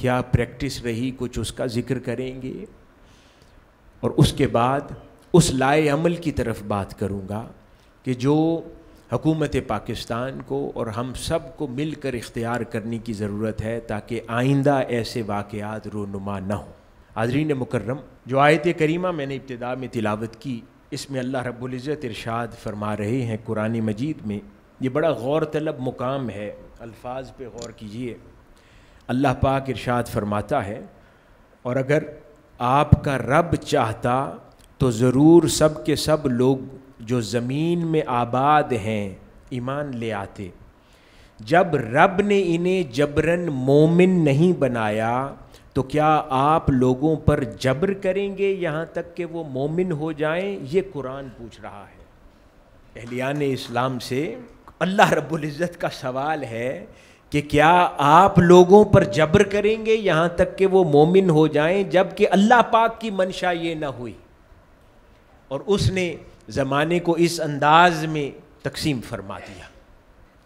کیا پریکٹس رہی کچھ اس کا ذکر کریں گے، اور اس کے بعد اس لائے عمل کی طرف بات کروں گا کہ جو حکومت پاکستان کو اور ہم سب کو مل کر اختیار کرنے کی ضرورت ہے تاکہ آئندہ ایسے واقعات رونما نہ ہوں۔ حاضرین مکرم، جو آیت کریمہ میں نے ابتدا میں تلاوت کی، اس میں اللہ رب العزت ارشاد فرما رہے ہیں قرآن مجید میں، یہ بڑا غور طلب مقام ہے، الفاظ پہ غور کیجئے۔ اللہ پاک ارشاد فرماتا ہے، اور اگر آپ کا رب چاہتا تو ضرور سب کے سب لوگ جو زمین میں آباد ہیں ایمان لے آتے، جب رب نے انہیں جبراً مومن نہیں بنایا تو کیا آپ لوگوں پر جبر کریں گے یہاں تک کہ وہ مومن ہو جائیں؟ یہ قرآن پوچھ رہا ہے اہلیان اسلام سے۔ اللہ رب العزت کا سوال ہے کہ کیا آپ لوگوں پر جبر کریں گے یہاں تک کہ وہ مومن ہو جائیں، جب کہ اللہ پاک کی منشا یہ نہ ہوئی، اور اس نے زمانے کو اس انداز میں تقسیم فرما دیا۔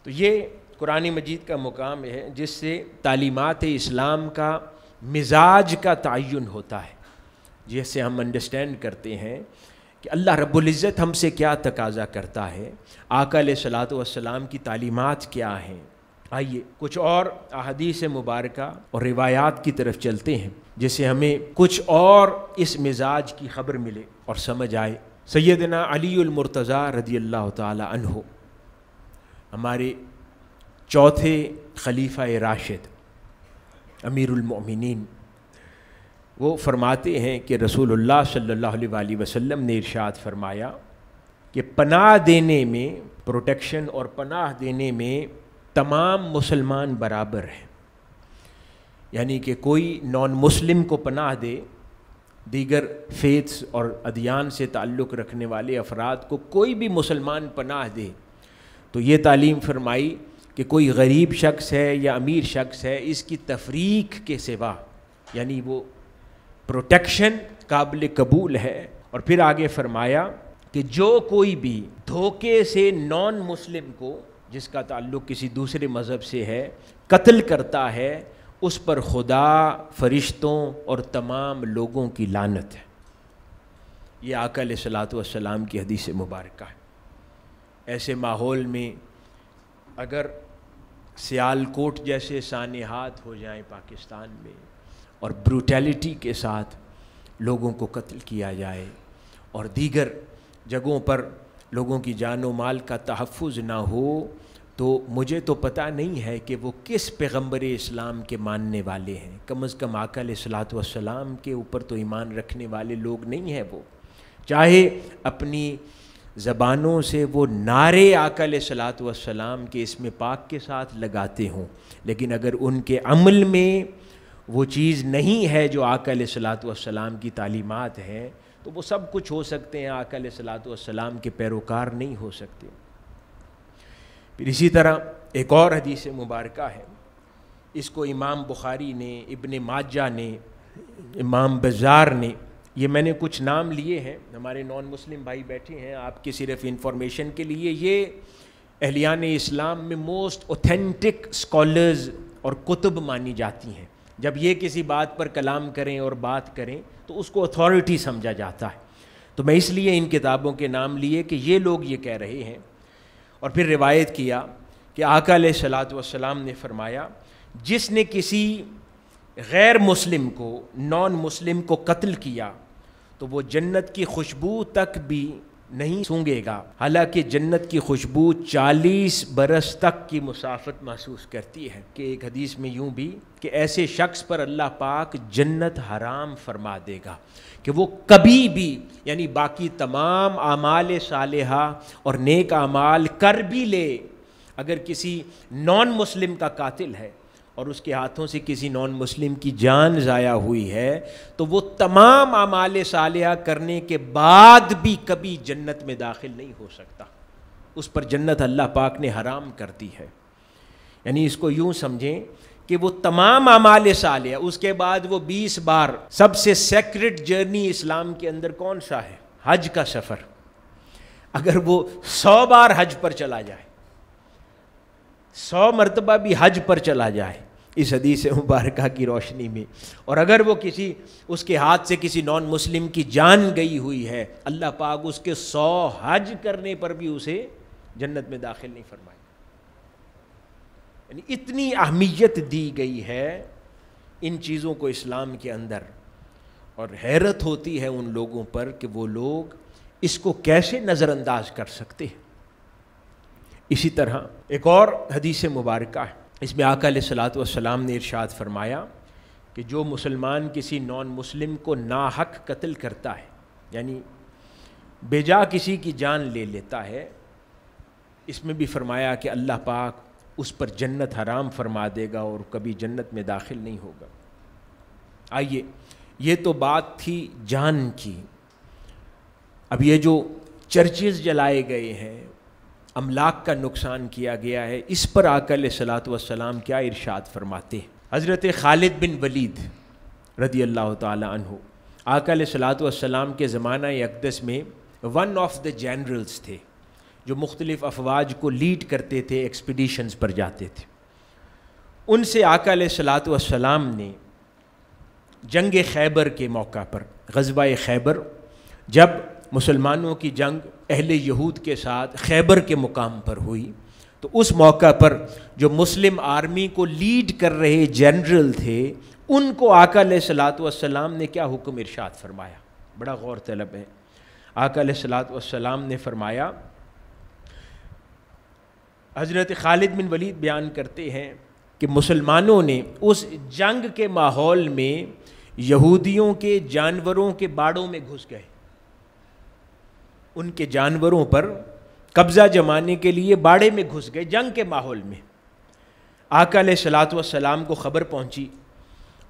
تو یہ قرآن مجید کا مقام ہے جس سے تعلیمات اسلام کا مزاج کا تعین ہوتا ہے، جس سے ہم انڈرسٹینڈ کرتے ہیں کہ اللہ رب العزت ہم سے کیا تقاضا کرتا ہے، آقا علیہ الصلوۃ والسلام کی تعلیمات کیا ہیں۔ آئیے کچھ اور احادیث مبارکہ اور روایات کی طرف چلتے ہیں جس سے ہمیں کچھ اور اس مزاج کی خبر ملے اور سمجھ آئے۔ سیدنا علی المرتضیٰ رضی اللہ تعالی عنہ، ہمارے چوتھے خلیفہ راشد امیر المؤمنین، وہ فرماتے ہیں کہ رسول اللہ صلی اللہ علیہ وآلہ وسلم نے ارشاد فرمایا کہ پناہ دینے میں، پروٹیکشن اور پناہ دینے میں تمام مسلمان برابر ہیں، یعنی کہ کوئی نان مسلم کو پناہ دے، دیگر فیتھس اور ادیان سے تعلق رکھنے والے افراد کو کوئی بھی مسلمان پناہ دے، تو یہ تعلیم فرمائی کہ کوئی غریب شخص ہے یا امیر شخص ہے، اس کی تفریق کے سوا، یعنی وہ پروٹیکشن قابل قبول ہے۔ اور پھر آگے فرمایا کہ جو کوئی بھی دھوکے سے نان مسلم کو، جس کا تعلق کسی دوسرے مذہب سے ہے، قتل کرتا ہے، اس پر خدا، فرشتوں اور تمام لوگوں کی لعنت ہے۔ یہ آقا علیہ الصلوۃ والسلام کی حدیث مبارکہ ہے۔ ایسے ماحول میں اگر سیالکوٹ جیسے سانحات ہو جائیں پاکستان میں اور بروٹیلٹی کے ساتھ لوگوں کو قتل کیا جائے اور دیگر جگہوں پر لوگوں کی جان و مال کا تحفظ نہ ہو، تو مجھے تو پتہ نہیں ہے کہ وہ کس پیغمبر اسلام کے ماننے والے ہیں۔ کم از کم آقا علیہ الصلوۃ والسلام کے اوپر تو ایمان رکھنے والے لوگ نہیں ہیں وہ، چاہے اپنی زبانوں سے وہ نعرے آقا علیہ الصلوۃ والسلام کے اسم پاک کے ساتھ لگاتے ہوں، لیکن اگر ان کے عمل میں وہ چیز نہیں ہے جو آقا علیہ الصلوۃ والسلام کی تعلیمات ہیں، تو وہ سب کچھ ہو سکتے ہیں، آقا علیہ الصلوۃ والسلام کے پیروکار نہیں ہو سکتے۔ پھر اسی طرح ایک اور حدیث مبارکہ ہے، اس کو امام بخاری نے، ابن ماجہ نے، امام بزار نے، یہ میں نے کچھ نام لیے ہیں، ہمارے نان مسلم بھائی بیٹھے ہیں، آپ کی صرف انفارمیشن کے لیے، یہ اہلیان اسلام میں موسٹ اوتھینٹک اسکالرز اور کتب مانی جاتی ہیں۔ جب یہ کسی بات پر کلام کریں اور بات کریں تو اس کو اتھارٹی سمجھا جاتا ہے، تو میں اس لیے ان کتابوں کے نام لیے کہ یہ لوگ یہ کہہ رہے ہیں۔ اور پھر روایت کیا کہ آقا علیہ الصلوۃ والسلام نے فرمایا، جس نے کسی غیر مسلم کو، نان مسلم کو قتل کیا تو وہ جنت کی خوشبو تک بھی نہیں سونگے گا، حالانکہ جنت کی خوشبو 40 برس تک کی مسافت محسوس کرتی ہے۔ کہ ایک حدیث میں یوں بھی کہ ایسے شخص پر اللہ پاک جنت حرام فرما دے گا کہ وہ کبھی بھی، یعنی باقی تمام اعمال صالحہ اور نیک اعمال کر بھی لے، اگر کسی نان مسلم کا قاتل ہے اور اس کے ہاتھوں سے کسی نان مسلم کی جان ضائع ہوئی ہے، تو وہ تمام اعمال صالحہ کرنے کے بعد بھی کبھی جنت میں داخل نہیں ہو سکتا، اس پر جنت اللہ پاک نے حرام کر دی ہے۔ یعنی اس کو یوں سمجھیں کہ وہ تمام اعمال صالحہ، اس کے بعد وہ 20 بار، سب سے سیکرٹ جرنی اسلام کے اندر کون سا ہے؟ حج کا سفر۔ اگر وہ 100 بار حج پر چلا جائے، 100 مرتبہ بھی حج پر چلا جائے، اس حدیث مبارکہ کی روشنی میں، اور اگر وہ کسی اس کے ہاتھ سے کسی نان مسلم کی جان گئی ہوئی ہے، اللہ پاک اس کے 100 حج کرنے پر بھی اسے جنت میں داخل نہیں فرمائے. یعنی اتنی اہمیت دی گئی ہے ان چیزوں کو اسلام کے اندر، اور حیرت ہوتی ہے ان لوگوں پر کہ وہ لوگ اس کو کیسے نظر انداز کر سکتے ہیں. اسی طرح ایک اور حدیث مبارکہ ہے، اس میں آقا علیہ الصلوۃ والسلام نے ارشاد فرمایا کہ جو مسلمان کسی نان مسلم کو ناحق قتل کرتا ہے، یعنی بے جا کسی کی جان لے لیتا ہے، اس میں بھی فرمایا کہ اللہ پاک اس پر جنت حرام فرما دے گا اور کبھی جنت میں داخل نہیں ہوگا. آئیے، یہ تو بات تھی جان کی. اب یہ جو چرچز جلائے گئے ہیں، املاک کا نقصان کیا گیا ہے، اس پر آقا علیہ الصلوۃ والسلام کیا ارشاد فرماتے ہیں. حضرت خالد بن ولید رضی اللہ تعالی عنہ آقا علیہ الصلوۃ والسلام کے زمانہ اقدس میں ون آف دا جنرلز تھے، جو مختلف افواج کو لیڈ کرتے تھے، ایکسپیڈیشنز پر جاتے تھے. ان سے آقا علیہ الصلوۃ والسلام نے جنگ خیبر کے موقع پر، غزوہ خیبر، جب مسلمانوں کی جنگ اہل یہود کے ساتھ خیبر کے مقام پر ہوئی، تو اس موقع پر جو مسلم آرمی کو لیڈ کر رہے جنرل تھے، ان کو آقا علیہ الصلوۃ والسلام نے کیا حکم ارشاد فرمایا، بڑا غور طلب ہے. آقا علیہ الصلوۃ والسلام نے فرمایا، حضرت خالد بن ولید بیان کرتے ہیں کہ مسلمانوں نے اس جنگ کے ماحول میں یہودیوں کے جانوروں کے باڑوں میں گھس گئے، ان کے جانوروں پر قبضہ جمانے کے لیے باڑے میں گھس گئے جنگ کے ماحول میں. آقا علیہ الصلوۃ والسلام کو خبر پہنچی،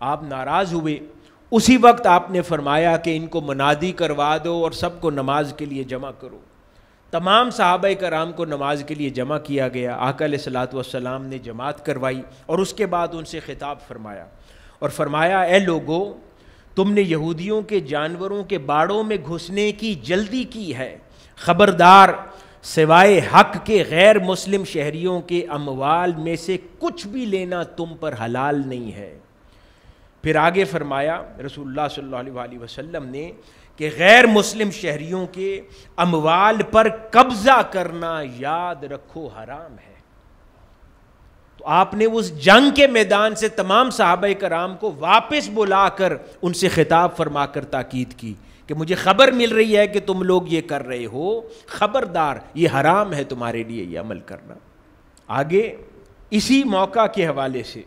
آپ ناراض ہوئے. اسی وقت آپ نے فرمایا کہ ان کو منادی کروا دو اور سب کو نماز کے لیے جمع کرو. تمام صحابہ کرام کو نماز کے لیے جمع کیا گیا. آقا علیہ الصلوۃ والسلام نے جماعت کروائی اور اس کے بعد ان سے خطاب فرمایا اور فرمایا، اے لوگو، تم نے یہودیوں کے جانوروں کے باڑوں میں گھسنے کی جلدی کی ہے، خبردار، سوائے حق کے غیر مسلم شہریوں کے اموال میں سے کچھ بھی لینا تم پر حلال نہیں ہے. پھر آگے فرمایا رسول اللہ صلی اللہ علیہ وسلم نے کہ غیر مسلم شہریوں کے اموال پر قبضہ کرنا یاد رکھو حرام ہے. تو آپ نے اس جنگ کے میدان سے تمام صحابہ کرام کو واپس بلا کر ان سے خطاب فرما کر تاکید کی کہ مجھے خبر مل رہی ہے کہ تم لوگ یہ کر رہے ہو، خبردار، یہ حرام ہے تمہارے لیے یہ عمل کرنا. آگے اسی موقع کے حوالے سے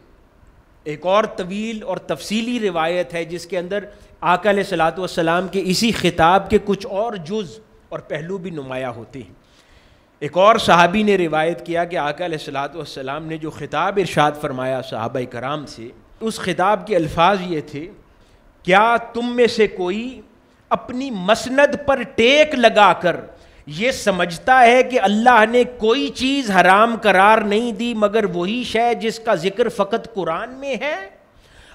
ایک اور طویل اور تفصیلی روایت ہے جس کے اندر آقا علیہ الصلوۃ والسلام کے اسی خطاب کے کچھ اور جز اور پہلو بھی نمایاں ہوتے ہیں. ایک اور صحابی نے روایت کیا کہ آقا علیہ الصلوۃ والسلام نے جو خطاب ارشاد فرمایا صحابہ کرام سے، اس خطاب کے الفاظ یہ تھے، کیا تم میں سے کوئی اپنی مسند پر ٹیک لگا کر یہ سمجھتا ہے کہ اللہ نے کوئی چیز حرام قرار نہیں دی مگر وہی شے جس کا ذکر فقط قرآن میں ہے؟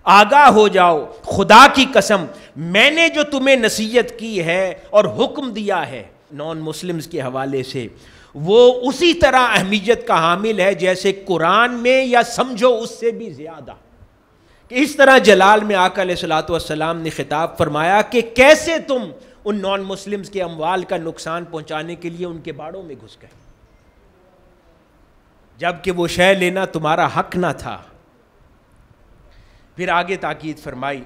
آگاہ ہو جاؤ، خدا کی قسم، میں نے جو تمہیں نصیحت کی ہے اور حکم دیا ہے نان مسلمز کے حوالے سے، وہ اسی طرح اہمیت کا حامل ہے جیسے قرآن میں، یا سمجھو اس سے بھی زیادہ. کہ اس طرح جلال میں آقا علیہ الصلوۃ والسلام نے خطاب فرمایا کہ کیسے تم ان نان مسلمز کے اموال کا نقصان پہنچانے کے لیے ان کے باڑوں میں گھس گئے، جبکہ وہ شے لینا تمہارا حق نہ تھا. پھر آگے تاکید فرمائی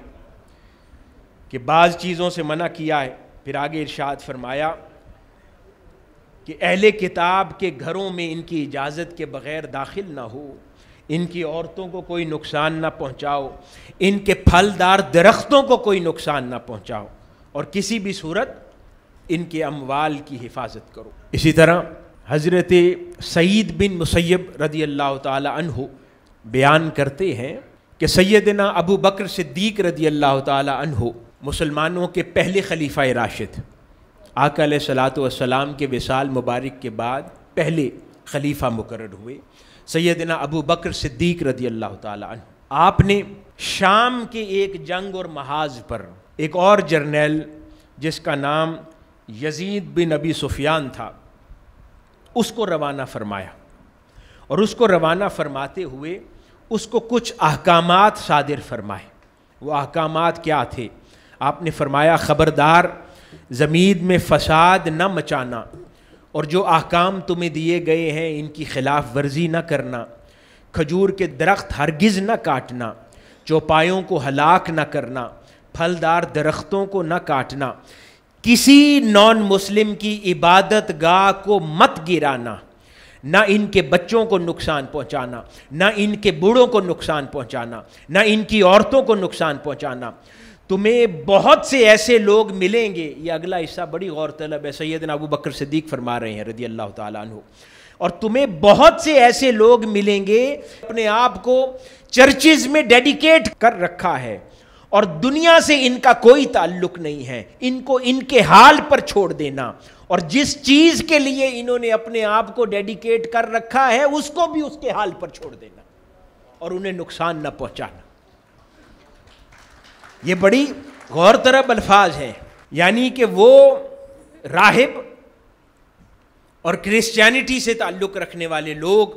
کہ بعض چیزوں سے منع کیا ہے. پھر آگے ارشاد فرمایا کہ اہل کتاب کے گھروں میں ان کی اجازت کے بغیر داخل نہ ہو، ان کی عورتوں کو کوئی نقصان نہ پہنچاؤ، ان کے پھلدار درختوں کو کوئی نقصان نہ پہنچاؤ، اور کسی بھی صورت ان کے اموال کی حفاظت کرو. اسی طرح حضرت سعید بن مسیب رضی اللہ تعالی عنہ بیان کرتے ہیں کہ سیدنا ابو بکر صدیق رضی اللہ تعالی عنہ مسلمانوں کے پہلے خلیفہ راشد، آقا علیہ الصلوۃ والسلام کے وصال مبارک کے بعد پہلے خلیفہ مقرر ہوئے، سیدنا ابو بکر صدیق رضی اللہ تعالی عنہ. آپ نے شام کے ایک جنگ اور محاذ پر ایک اور جرنیل جس کا نام یزید بن ابی سفیان تھا، اس کو روانہ فرمایا، اور اس کو روانہ فرماتے ہوئے اس کو کچھ احکامات صادر فرمائے. وہ احکامات کیا تھے؟ آپ نے فرمایا خبردار زمین میں فساد نہ مچانا، اور جو احکام تمہیں دیے گئے ہیں ان کی خلاف ورزی نہ کرنا، کھجور کے درخت ہرگز نہ کاٹنا، چوپایوں کو ہلاک نہ کرنا، پھلدار درختوں کو نہ کاٹنا، کسی نان مسلم کی عبادت گاہ کو مت گرانا، نہ ان کے بچوں کو نقصان پہنچانا، نہ ان کے بوڑھوں کو نقصان پہنچانا، نہ ان کی عورتوں کو نقصان پہنچانا. تمہیں بہت سے ایسے لوگ ملیں گے، یہ اگلا حصہ بڑی غور طلب ہے، سیدنا ابو بکر صدیق فرما رہے ہیں رضی اللہ تعالیٰ عنہ، اور تمہیں بہت سے ایسے لوگ ملیں گے اپنے آپ کو چرچز میں ڈیڈیکیٹ کر رکھا ہے اور دنیا سے ان کا کوئی تعلق نہیں ہے، ان کو ان کے حال پر چھوڑ دینا، اور جس چیز کے لیے انہوں نے اپنے آپ کو ڈیڈیکیٹ کر رکھا ہے اس کو بھی اس کے حال پر چھوڑ دینا اور انہیں نقصان نہ پہنچانا. یہ بڑی غور طلب الفاظ ہیں. یعنی کہ وہ راہب اور کرسچینٹی سے تعلق رکھنے والے لوگ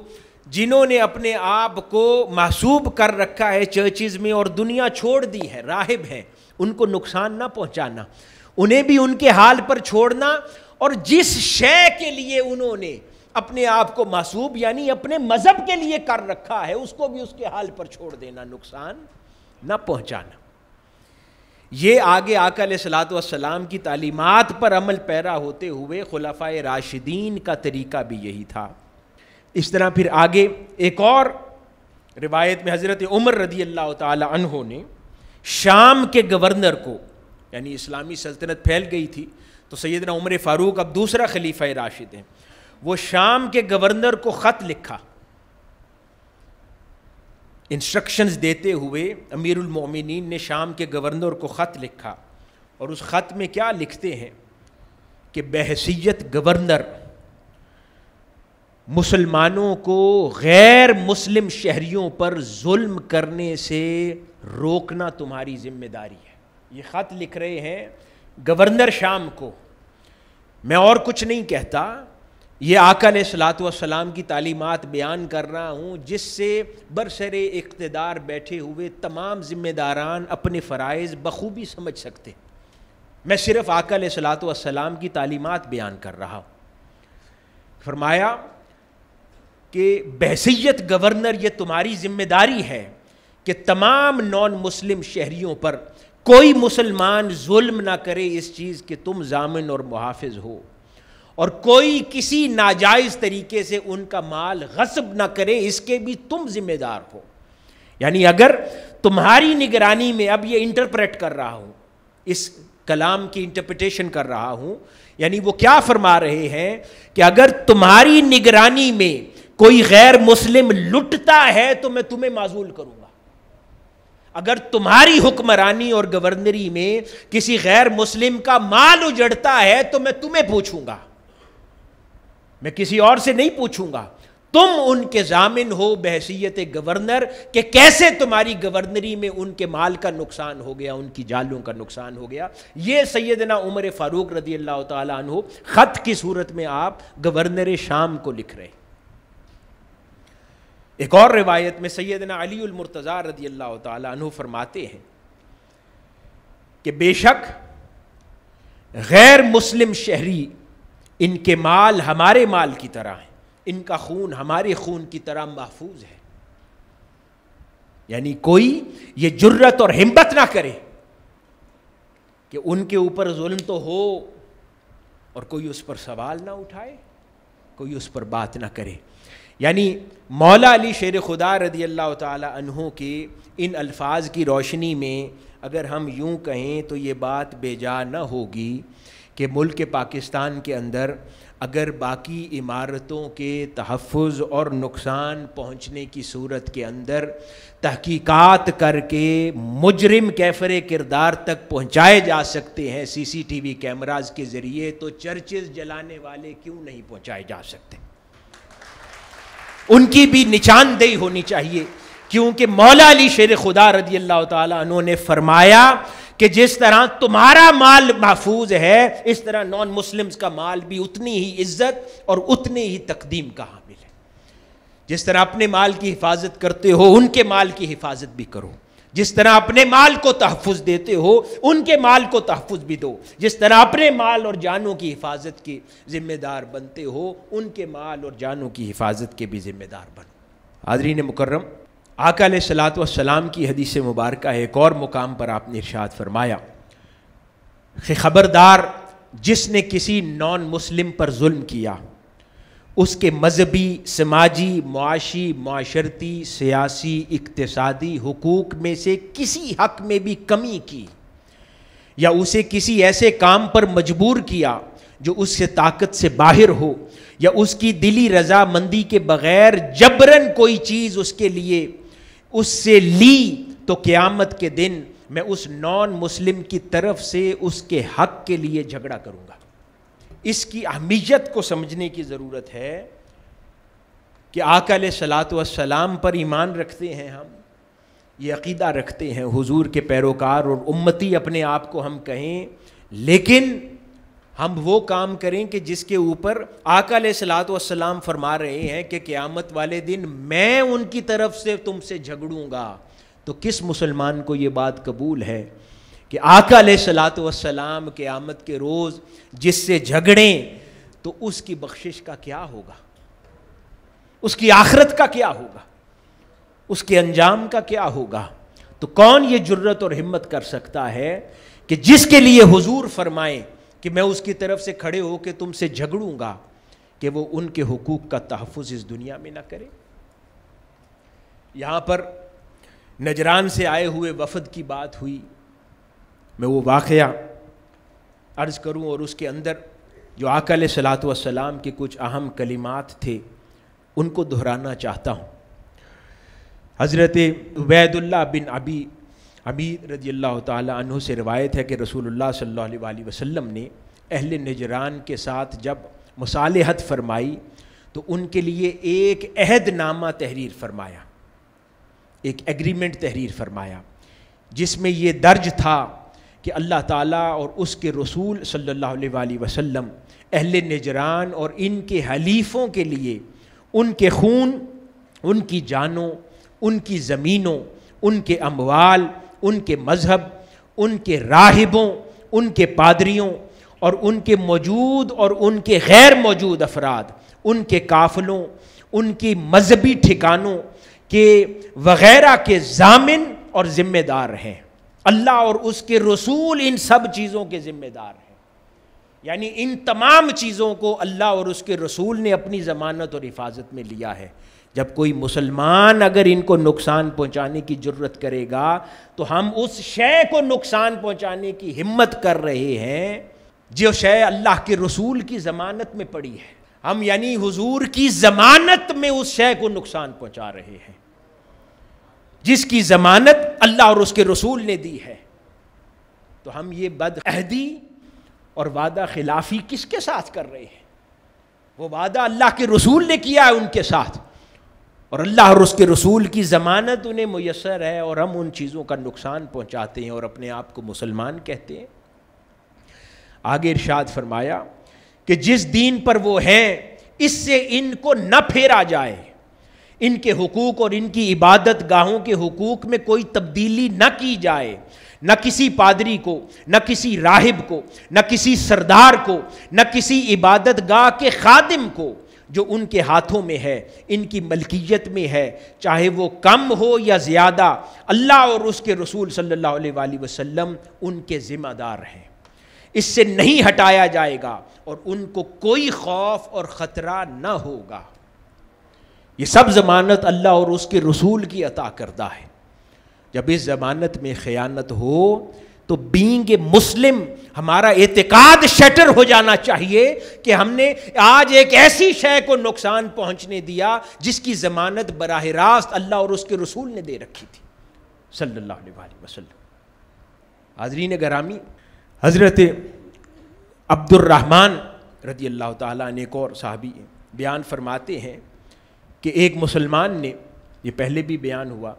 جنہوں نے اپنے آپ کو محسوب کر رکھا ہے چرچز میں اور دنیا چھوڑ دی ہے، راہب ہیں، ان کو نقصان نہ پہنچانا، انہیں بھی ان کے حال پر چھوڑنا، اور جس شے کے لیے انہوں نے اپنے آپ کو محسوب یعنی اپنے مذہب کے لیے کر رکھا ہے اس کو بھی اس کے حال پر چھوڑ دینا، نقصان نہ پہنچانا. یہ آگے آقا علیہ الصلوۃ والسلام کی تعلیمات پر عمل پیرا ہوتے ہوئے خلفائے راشدین کا طریقہ بھی یہی تھا. اس طرح پھر آگے ایک اور روایت میں حضرت عمر رضی اللہ تعالی عنہ نے شام کے گورنر کو، یعنی اسلامی سلطنت پھیل گئی تھی تو سیدنا عمر فاروق اب دوسرا خلیفہ راشد ہیں، وہ شام کے گورنر کو خط لکھا انسٹرکشنز دیتے ہوئے. امیر المومنین نے شام کے گورنر کو خط لکھا اور اس خط میں کیا لکھتے ہیں کہ بحیثیت گورنر مسلمانوں کو غیر مسلم شہریوں پر ظلم کرنے سے روکنا تمہاری ذمہ داری ہے. یہ خط لکھ رہے ہیں گورنر شام کو. میں اور کچھ نہیں کہتا، یہ آقا علیہ الصلوۃ والسلام کی تعلیمات بیان کر رہا ہوں جس سے برسر اقتدار بیٹھے ہوئے تمام ذمہ داران اپنے فرائض بخوبی سمجھ سکتے. میں صرف آقا علیہ الصلوۃ والسلام کی تعلیمات بیان کر رہا ہوں. فرمایا کہ بحیثیت گورنر یہ تمہاری ذمہ داری ہے کہ تمام نان مسلم شہریوں پر کوئی مسلمان ظلم نہ کرے اس چیز کہ تم ضامن اور محافظ ہو، اور کوئی کسی ناجائز طریقے سے ان کا مال غصب نہ کرے اس کے بھی تم ذمہ دار ہو. یعنی اگر تمہاری نگرانی میں، اب یہ انٹرپریٹ کر رہا ہوں، اس کلام کی انٹرپریٹیشن کر رہا ہوں، یعنی وہ کیا فرما رہے ہیں کہ اگر تمہاری نگرانی میں کوئی غیر مسلم لٹتا ہے تو میں تمہیں معزول کروں گا. اگر تمہاری حکمرانی اور گورنری میں کسی غیر مسلم کا مال اجڑتا ہے تو میں تمہیں پوچھوں گا، میں کسی اور سے نہیں پوچھوں گا. تم ان کے ضامن ہو بحیثیت گورنر کہ کیسے تمہاری گورنری میں ان کے مال کا نقصان ہو گیا، ان کی جالوں کا نقصان ہو گیا. یہ سیدنا عمر فاروق رضی اللہ تعالیٰ عنہ خط کی صورت میں آپ گورنر شام کو لکھ رہے. ایک اور روایت میں سیدنا علی المرتضیٰ رضی اللہ تعالیٰ عنہ فرماتے ہیں کہ بے شک غیر مسلم شہری، ان کے مال ہمارے مال کی طرح ہیں، ان کا خون ہمارے خون کی طرح محفوظ ہے. یعنی کوئی یہ جرت اور ہمت نہ کرے کہ ان کے اوپر ظلم تو ہو اور کوئی اس پر سوال نہ اٹھائے، کوئی اس پر بات نہ کرے. یعنی مولا علی شیر خدا رضی اللہ تعالی عنہ کے ان الفاظ کی روشنی میں اگر ہم یوں کہیں تو یہ بات بے جا نہ ہوگی کہ ملک پاکستان کے اندر اگر باقی عمارتوں کے تحفظ اور نقصان پہنچنے کی صورت کے اندر تحقیقات کر کے مجرم کیفر کردار تک پہنچائے جا سکتے ہیں سی سی ٹی وی کیمراز کے ذریعے، تو چرچز جلانے والے کیوں نہیں پہنچائے جا سکتے؟ ان کی بھی نشاندہی ہونی چاہیے، کیونکہ مولا علی شیر خدا رضی اللہ تعالیٰ عنہ نے فرمایا کہ جس طرح تمہارا مال محفوظ ہے اس طرح نان مسلمز کا مال بھی اتنی ہی عزت اور اتنی ہی تقدیم کا حامل ہے. جس طرح اپنے مال کی حفاظت کرتے ہو ان کے مال کی حفاظت بھی کرو، جس طرح اپنے مال کو تحفظ دیتے ہو ان کے مال کو تحفظ بھی دو، جس طرح اپنے مال اور جانوں کی حفاظت کے ذمہ دار بنتے ہو ان کے مال اور جانوں کی حفاظت کے بھی ذمہ دار بنو۔ حاضرین مکرم، آقا علیہ الصلوۃ والسلام کی حدیث مبارکہ ایک اور مقام پر آپ نے ارشاد فرمایا کہ خبردار جس نے کسی نان مسلم پر ظلم کیا، اس کے مذہبی، سماجی، معاشی، معاشرتی، سیاسی، اقتصادی حقوق میں سے کسی حق میں بھی کمی کی، یا اسے کسی ایسے کام پر مجبور کیا جو اس سے طاقت سے باہر ہو، یا اس کی دلی رضا مندی کے بغیر جبراً کوئی چیز اس کے لیے اس سے لی، تو قیامت کے دن میں اس نان مسلم کی طرف سے اس کے حق کے لیے جھگڑا کروں گا۔ اس کی اہمیت کو سمجھنے کی ضرورت ہے کہ آقا علیہ الصلوۃ والسلام پر ایمان رکھتے ہیں ہم، یہ عقیدہ رکھتے ہیں، حضور کے پیروکار اور امتی اپنے آپ کو ہم کہیں، لیکن ہم وہ کام کریں کہ جس کے اوپر آقا علیہ الصلوۃ والسلام فرما رہے ہیں کہ قیامت والے دن میں ان کی طرف سے تم سے جھگڑوں گا۔ تو کس مسلمان کو یہ بات قبول ہے کہ آقا علیہ الصلوۃ والسلام قیامت کے روز جس سے جھگڑیں تو اس کی بخشش کا کیا ہوگا، اس کی آخرت کا کیا ہوگا، اس کے انجام کا کیا ہوگا؟ تو کون یہ جرت اور ہمت کر سکتا ہے کہ جس کے لیے حضور فرمائیں کہ میں اس کی طرف سے کھڑے ہو کے تم سے جھگڑوں گا، کہ وہ ان کے حقوق کا تحفظ اس دنیا میں نہ کرے۔ یہاں پر نجران سے آئے ہوئے وفد کی بات ہوئی، میں وہ واقعہ عرض کروں اور اس کے اندر جو آقا علیہ الصلوۃ والسلام کے کچھ اہم کلمات تھے ان کو دہرانا چاہتا ہوں۔ حضرت عبید اللہ بن ابی عمیر رضی اللہ تعالی عنہ سے روایت ہے کہ رسول اللہ صلی اللہ علیہ وسلم نے اہل نجران کے ساتھ جب مصالحت فرمائی تو ان کے لیے ایک عہد نامہ تحریر فرمایا، ایک ایگریمنٹ تحریر فرمایا، جس میں یہ درج تھا کہ اللہ تعالیٰ اور اس کے رسول صلی اللہ علیہ وسلم اہل نجران اور ان کے حلیفوں کے لیے ان کے خون، ان کی جانوں، ان کی زمینوں، ان کے اموال، ان کے مذہب، ان کے راہبوں، ان کے پادریوں اور ان کے موجود اور ان کے غیر موجود افراد، ان کے قافلوں، ان کی مذہبی ٹھکانوں کے وغیرہ کے ضامن اور ذمہ دار ہیں۔ اللہ اور اس کے رسول ان سب چیزوں کے ذمہ دار ہیں، یعنی ان تمام چیزوں کو اللہ اور اس کے رسول نے اپنی ضمانت اور حفاظت میں لیا ہے۔ جب کوئی مسلمان اگر ان کو نقصان پہنچانے کی جرت کرے گا تو ہم اس شے کو نقصان پہنچانے کی ہمت کر رہے ہیں جو شے اللہ کے رسول کی ضمانت میں پڑی ہے، ہم یعنی حضور کی ضمانت میں اس شے کو نقصان پہنچا رہے ہیں جس کی ضمانت اللہ اور اس کے رسول نے دی ہے۔ تو ہم یہ بدعہدی اور وعدہ خلافی کس کے ساتھ کر رہے ہیں؟ وہ وعدہ اللہ کے رسول نے کیا ہے ان کے ساتھ، اور اللہ اور اس کے رسول کی ضمانت انہیں میسر ہے، اور ہم ان چیزوں کا نقصان پہنچاتے ہیں اور اپنے آپ کو مسلمان کہتے ہیں۔ آگے ارشاد فرمایا کہ جس دین پر وہ ہیں اس سے ان کو نہ پھیرا جائے، ان کے حقوق اور ان کی عبادت گاہوں کے حقوق میں کوئی تبدیلی نہ کی جائے، نہ کسی پادری کو، نہ کسی راہب کو، نہ کسی سردار کو، نہ کسی عبادت گاہ کے خادم کو جو ان کے ہاتھوں میں ہے، ان کی ملکیت میں ہے، چاہے وہ کم ہو یا زیادہ، اللہ اور اس کے رسول صلی اللہ علیہ وسلم ان کے ذمہ دار ہیں، اس سے نہیں ہٹایا جائے گا اور ان کو کوئی خوف اور خطرہ نہ ہوگا۔ یہ سب ضمانت اللہ اور اس کے رسول کی عطا کردہ ہے۔ جب اس ضمانت میں خیانت ہو تو بینگ مسلم ہمارا اعتقاد شٹر ہو جانا چاہیے کہ ہم نے آج ایک ایسی شے کو نقصان پہنچنے دیا جس کی ضمانت براہ راست اللہ اور اس کے رسول نے دے رکھی تھی صلی اللہ علیہ وسلم۔ حاضرین گرامی، حضرت عبد الرحمن رضی اللہ تعالیٰ عنہ ایک اور صحابی بیان فرماتے ہیں کہ ایک مسلمان نے، یہ پہلے بھی بیان ہوا،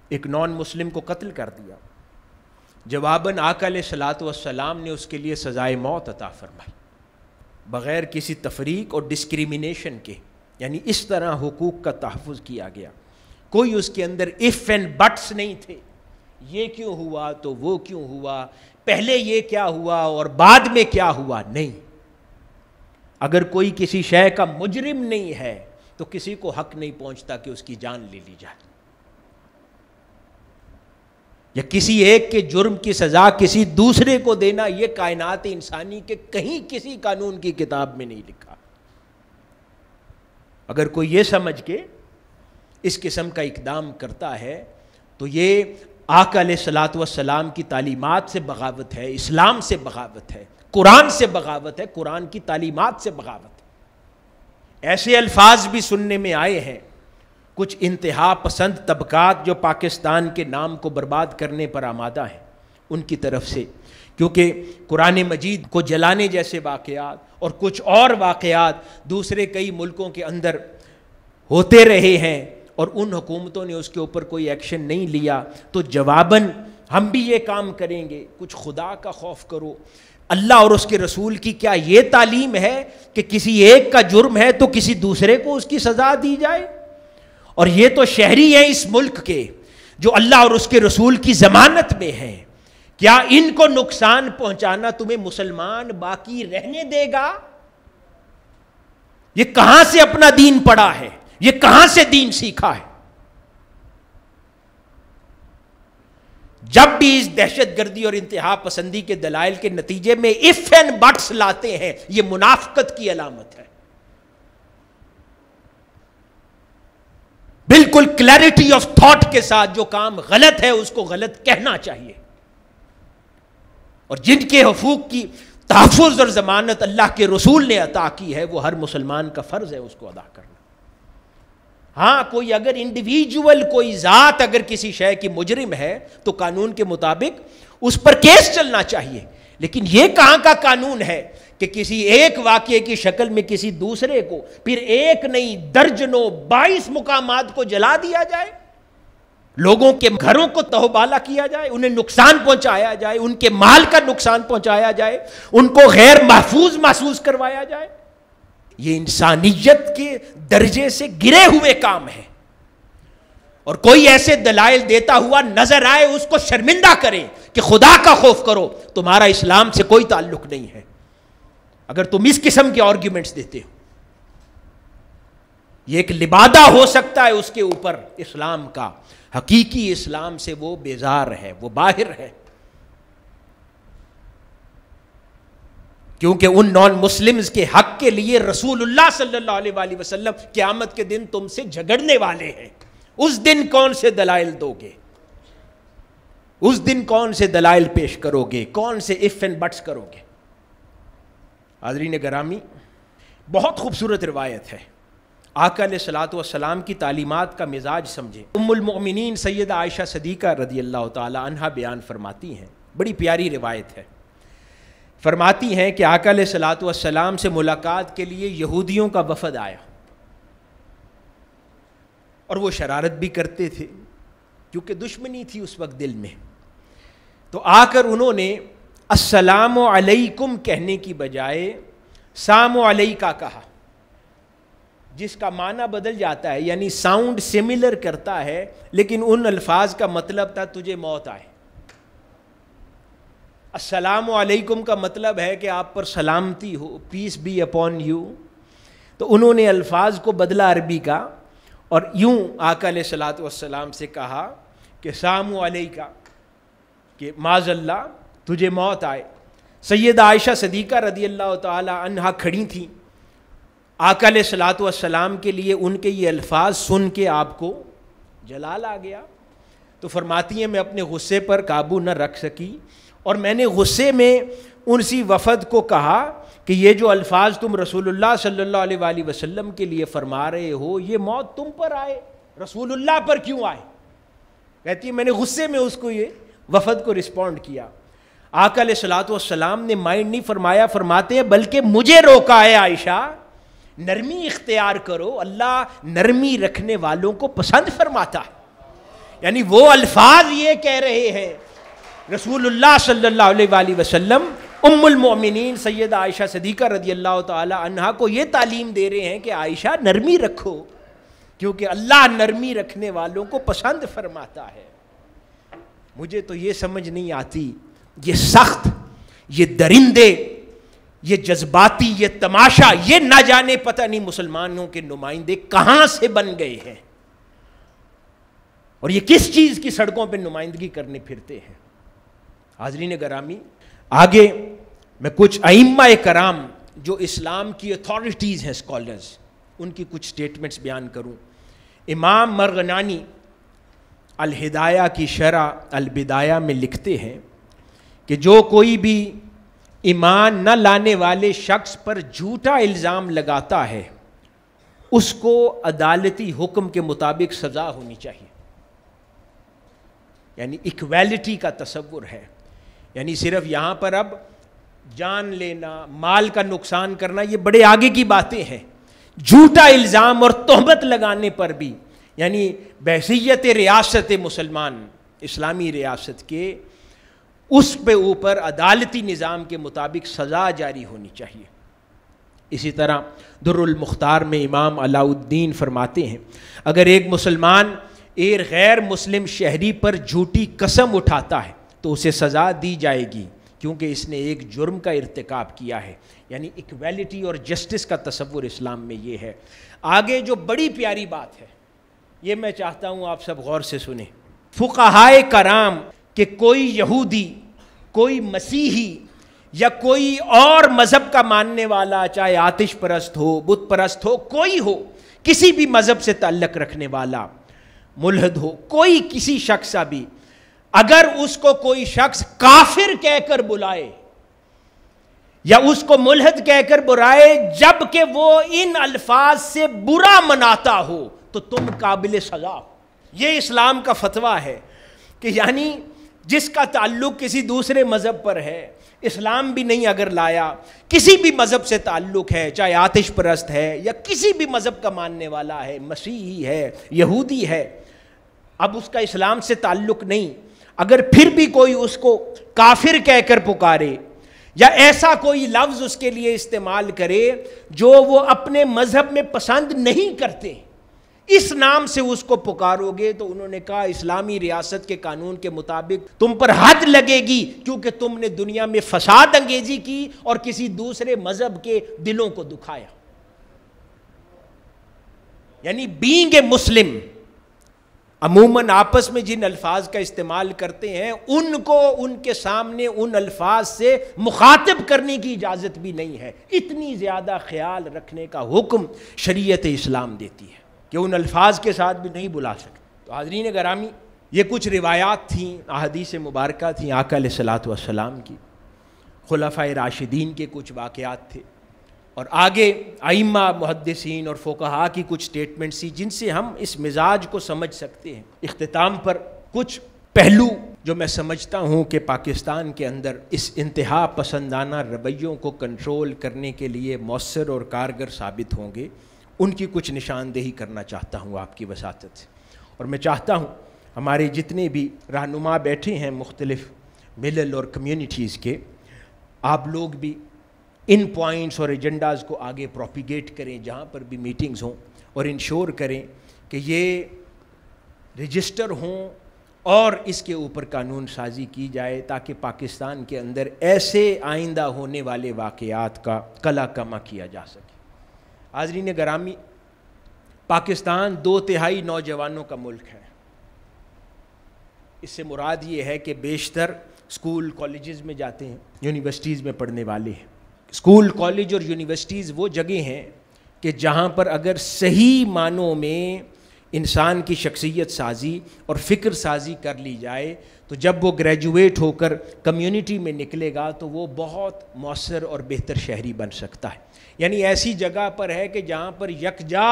ایک نان مسلم کو قتل کر دیا، جواباً آقا علیہ الصلوۃ والسلام نے اس کے لیے سزائے موت عطا فرمائی بغیر کسی تفریق اور ڈسکریمنیشن کے، یعنی اس طرح حقوق کا تحفظ کیا گیا. کوئی اس کے اندر اف اینڈ بٹس نہیں تھے، یہ کیوں ہوا تو وہ کیوں ہوا، پہلے یہ کیا ہوا اور بعد میں کیا ہوا. نہیں، اگر کوئی کسی شے کا مجرم نہیں ہے تو کسی کو حق نہیں پہنچتا کہ اس کی جان لے لی جائے، یا کسی ایک کے جرم کی سزا کسی دوسرے کو دینا. یہ کائنات انسانی کے کہیں کسی قانون کی کتاب میں نہیں لکھا. اگر کوئی یہ سمجھ کے اس قسم کا اقدام کرتا ہے تو یہ آقا علیہ الصلوۃ والسلام کی تعلیمات سے بغاوت ہے، اسلام سے بغاوت ہے، قرآن سے بغاوت ہے، قرآن کی تعلیمات سے بغاوت ہے. ایسے الفاظ بھی سننے میں آئے ہیں کچھ انتہا پسند طبقات جو پاکستان کے نام کو برباد کرنے پر آمادہ ہیں ان کی طرف سے، کیونکہ قرآن مجید کو جلانے جیسے واقعات اور کچھ اور واقعات دوسرے کئی ملکوں کے اندر ہوتے رہے ہیں اور ان حکومتوں نے اس کے اوپر کوئی ایکشن نہیں لیا، تو جواباً ہم بھی یہ کام کریں گے. کچھ خدا کا خوف کرو. اللہ اور اس کے رسول کی کیا یہ تعلیم ہے کہ کسی ایک کا جرم ہے تو کسی دوسرے کو اس کی سزا دی جائے؟ اور یہ تو شہری ہیں اس ملک کے جو اللہ اور اس کے رسول کی ضمانت میں ہیں. کیا ان کو نقصان پہنچانا تمہیں مسلمان باقی رہنے دے گا؟ یہ کہاں سے اپنا دین پڑھا ہے؟ یہ کہاں سے دین سیکھا ہے؟ جب بھی اس دہشت گردی اور انتہا پسندی کے دلائل کے نتیجے میں اف اینڈ بٹس لاتے ہیں، یہ منافقت کی علامت ہے. بالکل کلیئرٹی آف تھاٹ کے ساتھ جو کام غلط ہے اس کو غلط کہنا چاہیے، اور جن کے حقوق کی تحفظ اور ضمانت اللہ کے رسول نے عطا کی ہے وہ ہر مسلمان کا فرض ہے اس کو ادا کرنا. ہاں کوئی اگر انڈیویجول کوئی ذات اگر کسی شے کی مجرم ہے تو قانون کے مطابق اس پر کیس چلنا چاہیے، لیکن یہ کہاں کا قانون ہے کہ کسی ایک واقعے کی شکل میں کسی دوسرے کو پھر ایک نہیں درجنوں 22 مقامات کو جلا دیا جائے، لوگوں کے گھروں کو تہوبالا کیا جائے، انہیں نقصان پہنچایا جائے، ان کے مال کا نقصان پہنچایا جائے، ان کو غیر محفوظ محسوس کروایا جائے. یہ انسانیت کے درجے سے گرے ہوئے کام ہے، اور کوئی ایسے دلائل دیتا ہوا نظر آئے اس کو شرمندہ کرے کہ خدا کا خوف کرو، تمہارا اسلام سے کوئی تعلق نہیں ہے اگر تم اس قسم کے آرگیومنٹس دیتے ہو. یہ ایک لبادہ ہو سکتا ہے اس کے اوپر اسلام کا، حقیقی اسلام سے وہ بیزار ہے، وہ باہر ہے، کیونکہ ان نان مسلمز کے حق کے لیے رسول اللہ صلی اللہ علیہ وآلہ وسلم قیامت کے دن تم سے جھگڑنے والے ہیں. اس دن کون سے دلائل دو گے؟ اس دن کون سے دلائل پیش کرو گے؟ کون سے اف اینڈ بٹس کرو گے؟ حاضرین گرامی، بہت خوبصورت روایت ہے. آقا علیہ الصلوۃ والسلام کی تعلیمات کا مزاج سمجھیں. ام المؤمنین سیدہ عائشہ صدیقہ رضی اللہ تعالی عنہا بیان فرماتی ہیں، بڑی پیاری روایت ہے. فرماتی ہیں کہ آقا علیہ الصلوۃ والسلام سے ملاقات کے لیے یہودیوں کا وفد آیا، اور وہ شرارت بھی کرتے تھے کیونکہ دشمنی تھی اس وقت دل میں. تو آ کر انہوں نے السلام علیکم کہنے کی بجائے سام علیکہ کہا، جس کا معنی بدل جاتا ہے، یعنی ساؤنڈ سملر کرتا ہے لیکن ان الفاظ کا مطلب تھا تجھے موت آئے. السلام علیکم کا مطلب ہے کہ آپ پر سلامتی ہو، پیس بی اپون یو. تو انہوں نے الفاظ کو بدلا عربی کا اور یوں آقا علیہ الصلوۃ والسلام سے کہا کہ سلام علیکہ، کہ معاذ اللہ تجھے موت آئے. سیدہ عائشہ صدیقہ رضی اللہ تعالی عنہا کھڑی تھیں. آقا علیہ الصلوۃ والسلام کے لیے ان کے یہ الفاظ سن کے آپ کو جلال آ گیا. تو فرماتی ہیں میں اپنے غصے پر قابو نہ رکھ سکی اور میں نے غصے میں انسی وفد کو کہا کہ یہ جو الفاظ تم رسول اللہ صلی اللہ علیہ وآلہ وسلم کے لیے فرما رہے ہو یہ موت تم پر آئے، رسول اللہ پر کیوں آئے؟ کہتی ہے میں نے غصے میں اس کو یہ وفد کو رسپونڈ کیا. آقا علیہ الصلوۃ والسلام نے مائنڈ نہیں فرمایا، فرماتے ہیں بلکہ مجھے روکا ہے عائشہ، نرمی اختیار کرو، اللہ نرمی رکھنے والوں کو پسند فرماتا ہے. یعنی وہ الفاظ یہ کہہ رہے ہیں رسول اللہ صلی اللہ علیہ وآلہ وسلم ام المؤمنین سیدہ عائشہ صدیقہ رضی اللہ تعالی عنہا کو یہ تعلیم دے رہے ہیں کہ عائشہ نرمی رکھو، کیونکہ اللہ نرمی رکھنے والوں کو پسند فرماتا ہے۔ مجھے تو یہ سمجھ نہیں آتی، یہ سخت، یہ درندے، یہ جذباتی، یہ تماشا، یہ نہ جانے پتہ نہیں مسلمانوں کے نمائندے کہاں سے بن گئے ہیں، اور یہ کس چیز کی سڑکوں پہ نمائندگی کرنے پھرتے ہیں۔ حاضرین گرامی، آگے میں کچھ ائمہ کرام جو اسلام کی اتھارٹیز ہیں، اسکالرز، ان کی کچھ سٹیٹمنٹس بیان کروں۔ امام مرغنانی الہدایہ کی شرح البدایہ میں لکھتے ہیں کہ جو کوئی بھی ایمان نہ لانے والے شخص پر جھوٹا الزام لگاتا ہے اس کو عدالتی حکم کے مطابق سزا ہونی چاہیے۔ یعنی ایکویلٹی کا تصور ہے، یعنی صرف یہاں پر اب جان لینا، مال کا نقصان کرنا، یہ بڑے آگے کی باتیں ہیں۔ جھوٹا الزام اور تہمت لگانے پر بھی، یعنی بحیثیت ریاست مسلمان، اسلامی ریاست کے، اس پہ اوپر عدالتی نظام کے مطابق سزا جاری ہونی چاہیے۔ اسی طرح در المختار میں امام علاء الدین فرماتے ہیں اگر ایک مسلمان ایک غیر مسلم شہری پر جھوٹی قسم اٹھاتا ہے تو اسے سزا دی جائے گی، کیونکہ اس نے ایک جرم کا ارتکاب کیا ہے۔ یعنی ایکویلٹی اور جسٹس کا تصور اسلام میں یہ ہے۔ آگے جو بڑی پیاری بات ہے، یہ میں چاہتا ہوں آپ سب غور سے سنیں۔ فقہائے کرام کہ کوئی یہودی، کوئی مسیحی یا کوئی اور مذہب کا ماننے والا، چاہے آتش پرست ہو، بت پرست ہو، کوئی ہو، کسی بھی مذہب سے تعلق رکھنے والا، ملحد ہو، کوئی کسی شخص بھی، اگر اس کو کوئی شخص کافر کہہ کر بلائے یا اس کو ملحد کہہ کر برائے جبکہ وہ ان الفاظ سے برا مناتا ہو تو تم قابل سزا ہو۔ یہ اسلام کا فتویٰ ہے کہ یعنی جس کا تعلق کسی دوسرے مذہب پر ہے، اسلام بھی نہیں اگر لایا، کسی بھی مذہب سے تعلق ہے، چاہے آتش پرست ہے یا کسی بھی مذہب کا ماننے والا ہے، مسیحی ہے، یہودی ہے، اب اس کا اسلام سے تعلق نہیں، اگر پھر بھی کوئی اس کو کافر کہہ کر پکارے یا ایسا کوئی لفظ اس کے لیے استعمال کرے جو وہ اپنے مذہب میں پسند نہیں کرتے، اس نام سے اس کو پکارو گے تو انہوں نے کہا اسلامی ریاست کے قانون کے مطابق تم پر حد لگے گی، کیونکہ تم نے دنیا میں فساد انگیزی کی اور کسی دوسرے مذہب کے دلوں کو دکھایا۔ یعنی بینگ اے مسلم، عموماً آپس میں جن الفاظ کا استعمال کرتے ہیں ان کو ان کے سامنے ان الفاظ سے مخاطب کرنے کی اجازت بھی نہیں ہے۔ اتنی زیادہ خیال رکھنے کا حکم شریعت اسلام دیتی ہے کہ ان الفاظ کے ساتھ بھی نہیں بلا سکتے۔ تو حاضرین گرامی، یہ کچھ روایات تھیں، احادیث مبارکہ تھیں آقا علیہ الصلوۃ والسلام کی، خلفائے راشدین کے کچھ واقعات تھے، اور آگے ائمہ محدثین اور فقہاء کی کچھ سٹیٹمنٹس تھی جن سے ہم اس مزاج کو سمجھ سکتے ہیں۔ اختتام پر کچھ پہلو جو میں سمجھتا ہوں کہ پاکستان کے اندر اس انتہا پسندانہ رویوں کو کنٹرول کرنے کے لیے مؤثر اور کارگر ثابت ہوں گے، ان کی کچھ نشاندہی کرنا چاہتا ہوں آپ کی وساطت سے۔ اور میں چاہتا ہوں ہمارے جتنے بھی رہنما بیٹھے ہیں مختلف ملل اور کمیونٹیز کے، آپ لوگ بھی ان پوائنٹس اور ایجنڈاز کو آگے پروپیگیٹ کریں جہاں پر بھی میٹنگز ہوں، اور انشور کریں کہ یہ رجسٹر ہوں اور اس کے اوپر قانون سازی کی جائے تاکہ پاکستان کے اندر ایسے آئندہ ہونے والے واقعات کا کلا کما کیا جا سکے۔ حاضرین گرامی، پاکستان 2/3 نوجوانوں کا ملک ہے۔ اس سے مراد یہ ہے کہ بیشتر اسکول کالجز میں جاتے ہیں، یونیورسٹیز میں پڑھنے والے ہیں۔ اسکول کالج اور یونیورسٹیز وہ جگہ ہیں کہ جہاں پر اگر صحیح معنوں میں انسان کی شخصیت سازی اور فکر سازی کر لی جائے تو جب وہ گریجویٹ ہو کر کمیونٹی میں نکلے گا تو وہ بہت مؤثر اور بہتر شہری بن سکتا ہے۔ یعنی ایسی جگہ پر ہے کہ جہاں پر یکجا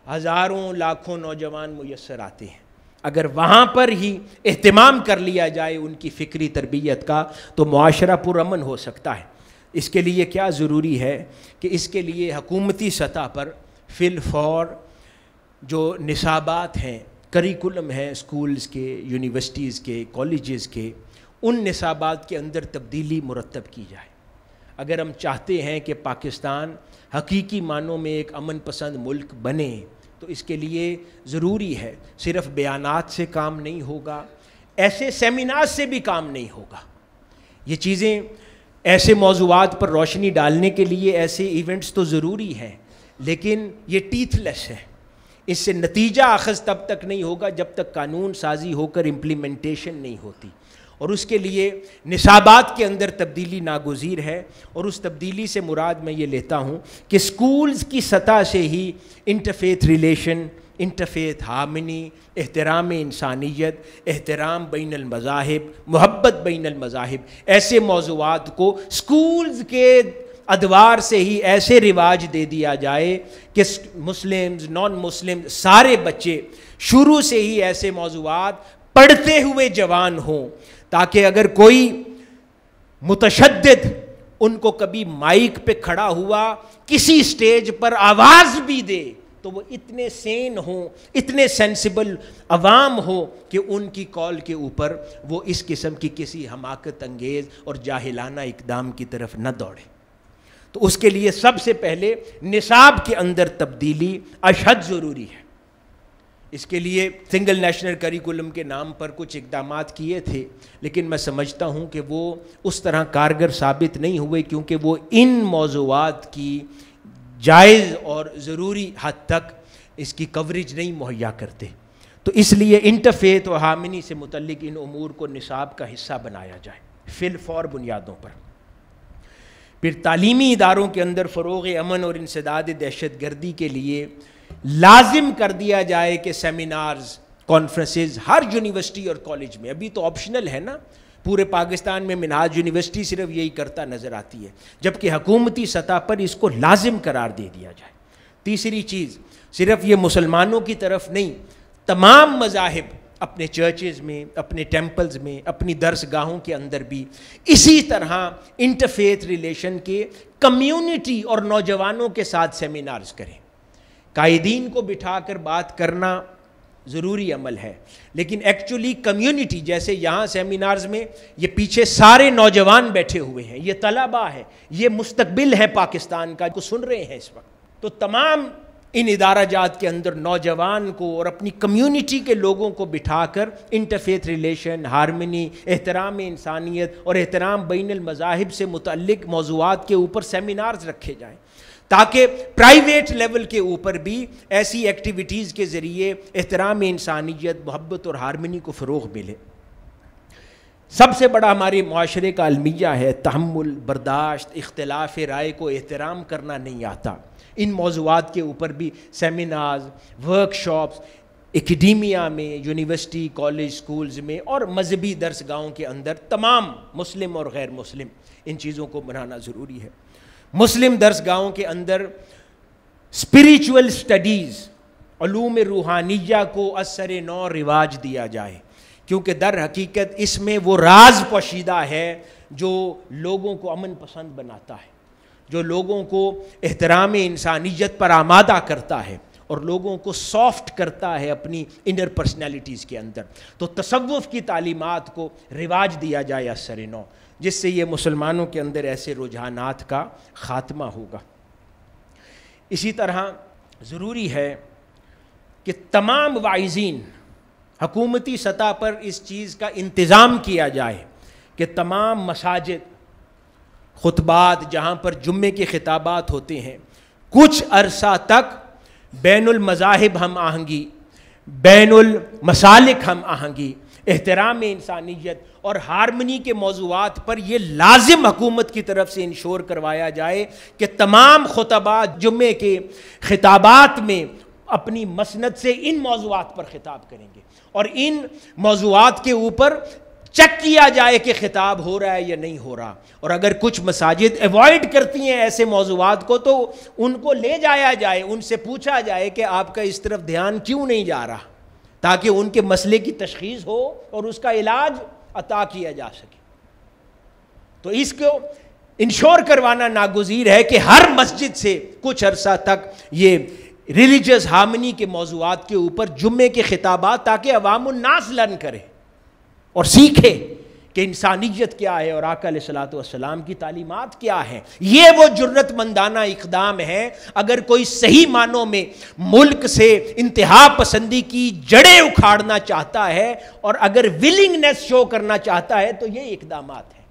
ہزاروں لاکھوں نوجوان میسر آتے ہیں، اگر وہاں پر ہی اہتمام کر لیا جائے ان کی فکری تربیت کا تو معاشرہ پرامن ہو سکتا ہے۔ اس کے لیے کیا ضروری ہے کہ اس کے لیے حکومتی سطح پر فی الفور جو نصابات ہیں، کریکولم ہیں اسکولز کے، یونیورسٹیز کے، کالجز کے، ان نصابات کے اندر تبدیلی مرتب کی جائے۔ اگر ہم چاہتے ہیں کہ پاکستان حقیقی معنوں میں ایک امن پسند ملک بنے تو اس کے لیے ضروری ہے صرف بیانات سے کام نہیں ہوگا، ایسے سیمینار سے بھی کام نہیں ہوگا. یہ چیزیں ایسے موضوعات پر روشنی ڈالنے کے لیے ایسے ایونٹس تو ضروری ہیں، لیکن یہ ٹیتھ لیس ہے. اس سے نتیجہ اخذ تب تک نہیں ہوگا جب تک قانون سازی ہو کر امپلیمنٹیشن نہیں ہوتی، اور اس کے لیے نصابات کے اندر تبدیلی ناگزیر ہے. اور اس تبدیلی سے مراد میں یہ لیتا ہوں کہ سکولز کی سطح سے ہی انٹرفیتھ ریلیشن، انٹرفیتھ ہارمنی، احترام انسانیت، احترام بین المذاہب، محبت بین المذاہب، ایسے موضوعات کو سکولز کے ادوار سے ہی ایسے رواج دے دیا جائے کہ مسلمز، نان مسلم سارے بچے شروع سے ہی ایسے موضوعات پڑھتے ہوئے جوان ہوں، تاکہ اگر کوئی متشدد ان کو کبھی مائک پہ کھڑا ہوا کسی سٹیج پر آواز بھی دے تو وہ اتنے سین ہوں، اتنے سینسیبل عوام ہو کہ ان کی کال کے اوپر وہ اس قسم کی کسی حماقت انگیز اور جاہلانہ اقدام کی طرف نہ دوڑے. تو اس کے لیے سب سے پہلے نصاب کے اندر تبدیلی اشد ضروری ہے. اس کے لیے سنگل نیشنل کریکولم کے نام پر کچھ اقدامات کیے تھے، لیکن میں سمجھتا ہوں کہ وہ اس طرح کارگر ثابت نہیں ہوئے، کیونکہ وہ ان موضوعات کی جائز اور ضروری حد تک اس کی کوریج نہیں مہیا کرتے. تو اس لیے انٹرفیتھ و ہارمنی سے متعلق ان امور کو نصاب کا حصہ بنایا جائے فی الفور بنیادوں پر. پھر تعلیمی اداروں کے اندر فروغ امن اور انسداد دہشت گردی کے لیے لازم کر دیا جائے کہ سیمینارز، کانفرنسز ہر یونیورسٹی اور کالج میں، ابھی تو آپشنل ہے نا، پورے پاکستان میں منہاج یونیورسٹی صرف یہی کرتا نظر آتی ہے، جبکہ حکومتی سطح پر اس کو لازم قرار دے دیا جائے. تیسری چیز، صرف یہ مسلمانوں کی طرف نہیں، تمام مذاہب اپنے چرچز میں، اپنے ٹیمپلز میں، اپنی درس گاہوں کے اندر بھی اسی طرح انٹرفیتھ ریلیشن کے کمیونٹی اور نوجوانوں کے ساتھ سیمینارز کریں. قائدین کو بٹھا کر بات کرنا ضروری عمل ہے، لیکن ایکچولی کمیونٹی، جیسے یہاں سیمینارز میں یہ پیچھے سارے نوجوان بیٹھے ہوئے ہیں، یہ طلباء ہے، یہ مستقبل ہے پاکستان کا، کو سن رہے ہیں اس وقت. تو تمام ان ادارہ جات کے اندر نوجوان کو اور اپنی کمیونٹی کے لوگوں کو بٹھا کر انٹرفیتھ ریلیشن، ہارمنی، احترام انسانیت اور احترام بین المذاہب سے متعلق موضوعات کے اوپر سیمینارز رکھے جائیں، تاکہ پرائیویٹ لیول کے اوپر بھی ایسی ایکٹیویٹیز کے ذریعے احترام انسانیت، محبت اور ہارمنی کو فروغ ملے. سب سے بڑا ہمارے معاشرے کا المیہ ہے تحمل، برداشت، اختلاف رائے کو احترام کرنا نہیں آتا. ان موضوعات کے اوپر بھی سیمینارز، ورک شاپس اکیڈیمیا میں، یونیورسٹی، کالج، سکولز میں اور مذہبی درس گاہوں کے اندر تمام مسلم اور غیر مسلم ان چیزوں کو بنانا ضروری ہے. مسلم درس گاہوں کے اندر اسپریچول سٹڈیز، علوم روحانیہ کو اثر نو رواج دیا جائے، کیونکہ در حقیقت اس میں وہ راز پوشیدہ ہے جو لوگوں کو امن پسند بناتا ہے، جو لوگوں کو احترام انسانیت پر آمادہ کرتا ہے اور لوگوں کو سافٹ کرتا ہے اپنی انر پرسنالٹیز کے اندر. تو تصوف کی تعلیمات کو رواج دیا جائے اثر نو، جس سے یہ مسلمانوں کے اندر ایسے رجحانات کا خاتمہ ہوگا. اسی طرح ضروری ہے کہ تمام واعظین، حکومتی سطح پر اس چیز کا انتظام کیا جائے کہ تمام مساجد، خطبات جہاں پر جمعے کے خطابات ہوتے ہیں، کچھ عرصہ تک بین المذاہب ہم آہنگی، بین المسالک ہم آہنگی، احترام انسانیت اور ہارمنی کے موضوعات پر یہ لازم حکومت کی طرف سے انشور کروایا جائے کہ تمام خطبات جمعے کے خطابات میں اپنی مسند سے ان موضوعات پر خطاب کریں گے، اور ان موضوعات کے اوپر چیک کیا جائے کہ خطاب ہو رہا ہے یا نہیں ہو رہا. اور اگر کچھ مساجد ایوائڈ کرتی ہیں ایسے موضوعات کو تو ان کو لے جایا جائے، ان سے پوچھا جائے کہ آپ کا اس طرف دھیان کیوں نہیں جا رہا، تاکہ ان کے مسئلے کی تشخیص ہو اور اس کا علاج عطا کیا جا سکے. تو اس کو انشور کروانا ناگزیر ہے کہ ہر مسجد سے کچھ عرصہ تک یہ ریلیجس ہارمنی کے موضوعات کے اوپر جمعے کے خطابات، تاکہ عوام الناس لرن کرے اور سیکھے کہ انسانیت کیا ہے اور آقا علیہ الصلوۃ والسلام کی تعلیمات کیا ہیں. یہ وہ جرت مندانہ اقدام ہے اگر کوئی صحیح معنوں میں ملک سے انتہا پسندی کی جڑیں اکھاڑنا چاہتا ہے اور اگر ولنگنس شو کرنا چاہتا ہے تو یہ اقدامات ہیں.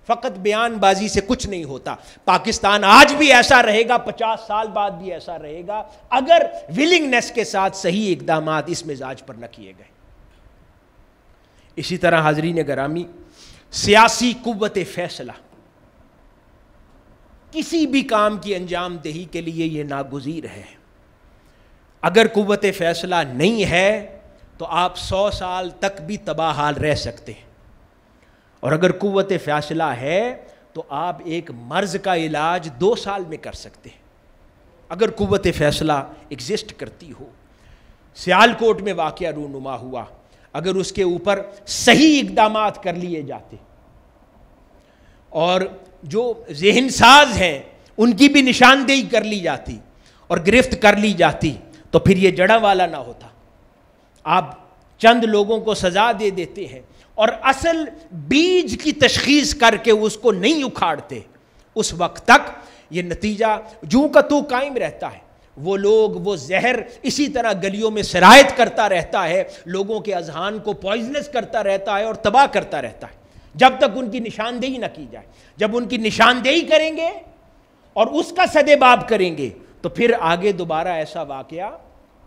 فقط بیان بازی سے کچھ نہیں ہوتا. پاکستان آج بھی ایسا رہے گا, 50 سال بعد بھی ایسا رہے گا اگر ولنگنس کے ساتھ صحیح اقدامات اس مزاج پر نہ کیے گئے. اسی طرح حاضرین گرامی, سیاسی قوت فیصلہ کسی بھی کام کی انجام دہی کے لیے یہ ناگزیر ہے. اگر قوت فیصلہ نہیں ہے تو آپ 100 سال تک بھی تباہ حال رہ سکتے ہیں, اور اگر قوت فیصلہ ہے تو آپ ایک مرض کا علاج 2 سال میں کر سکتے ہیں اگر قوت فیصلہ ایگزسٹ کرتی ہو. سیالکوٹ میں واقعہ رونما ہوا, اگر اس کے اوپر صحیح اقدامات کر لیے جاتے اور جو ذہن ساز ہیں ان کی بھی نشاندہی کر لی جاتی اور گرفت کر لی جاتی تو پھر یہ جڑا والا نہ ہوتا. آپ چند لوگوں کو سزا دے دیتے ہیں اور اصل بیج کی تشخیص کر کے اس کو نہیں اکھاڑتے, اس وقت تک یہ نتیجہ جوں کا تو قائم رہتا ہے. وہ لوگ, وہ زہر اسی طرح گلیوں میں سرایت کرتا رہتا ہے, لوگوں کے اذہان کو پوائزنس کرتا رہتا ہے اور تباہ کرتا رہتا ہے جب تک ان کی نشاندہی نہ کی جائے. جب ان کی نشاندہی کریں گے اور اس کا سدباب کریں گے تو پھر آگے دوبارہ ایسا واقعہ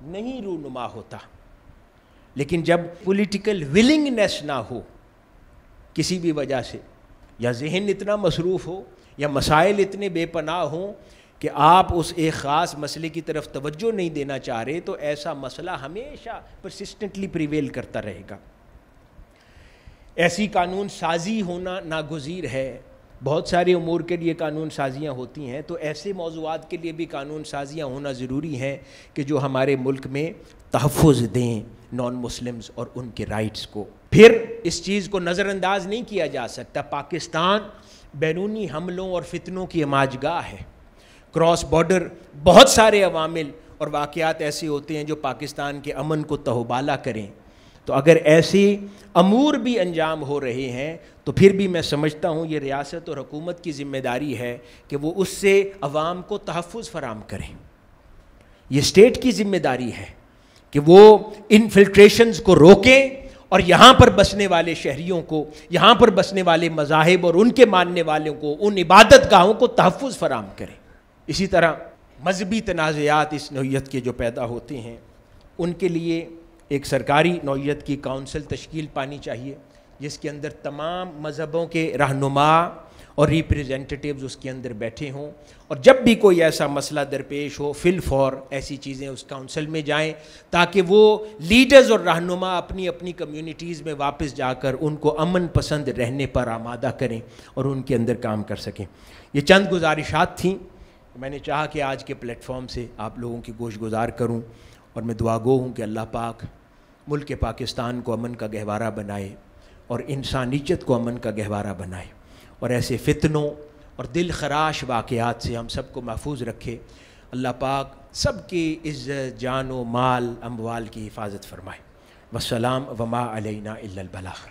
نہیں رونما ہوتا. لیکن جب پولیٹیکل ولنگنس نہ ہو کسی بھی وجہ سے, یا ذہن اتنا مصروف ہو یا مسائل اتنے بے پناہ ہوں کہ آپ اس ایک خاص مسئلے کی طرف توجہ نہیں دینا چاہ رہے, تو ایسا مسئلہ ہمیشہ پرسسٹنٹلی پریویل کرتا رہے گا. ایسی قانون سازی ہونا ناگزیر ہے. بہت سارے امور کے لیے قانون سازیاں ہوتی ہیں, تو ایسے موضوعات کے لیے بھی قانون سازیاں ہونا ضروری ہیں کہ جو ہمارے ملک میں تحفظ دیں نان مسلمز اور ان کے رائٹس کو. پھر اس چیز کو نظر انداز نہیں کیا جا سکتا, پاکستان بیرونی حملوں اور فتنوں کی اماجگاہ ہے. کراس بارڈر بہت سارے عوامل اور واقعات ایسے ہوتے ہیں جو پاکستان کے امن کو تہوبالا کریں. تو اگر ایسے امور بھی انجام ہو رہے ہیں تو پھر بھی میں سمجھتا ہوں یہ ریاست اور حکومت کی ذمہ داری ہے کہ وہ اس سے عوام کو تحفظ فراہم کریں. یہ اسٹیٹ کی ذمہ داری ہے کہ وہ انفلٹریشنز کو روکیں اور یہاں پر بسنے والے شہریوں کو, یہاں پر بسنے والے مذاہب اور ان کے ماننے والوں کو, ان عبادت گاہوں کو تحفظ فراہم کریں. اسی طرح مذہبی تنازعات اس نوعیت کے جو پیدا ہوتے ہیں ان کے لیے ایک سرکاری نوعیت کی کونسل تشکیل پانی چاہیے جس کے اندر تمام مذہبوں کے رہنما اور ریپریزنٹیٹیوز اس کے اندر بیٹھے ہوں, اور جب بھی کوئی ایسا مسئلہ درپیش ہو فی الفور ایسی چیزیں اس کونسل میں جائیں تاکہ وہ لیڈرز اور رہنما اپنی اپنی کمیونٹیز میں واپس جا کر ان کو امن پسند رہنے پر آمادہ کریں اور ان کے اندر کام کر سکیں. یہ چند گزارشات تھیں, میں نے چاہا کہ آج کے پلیٹ فارم سے آپ لوگوں کی گوش گزار کروں, اور میں دعا گو ہوں کہ اللہ پاک ملک پاکستان کو امن کا گہوارہ بنائے اور انسانیت کو امن کا گہوارہ بنائے, اور ایسے فتنوں اور دل خراش واقعات سے ہم سب کو محفوظ رکھے. اللہ پاک سب کی عزت, جان و مال, اموال کی حفاظت فرمائے. والسلام وما علینا الا البلاغ.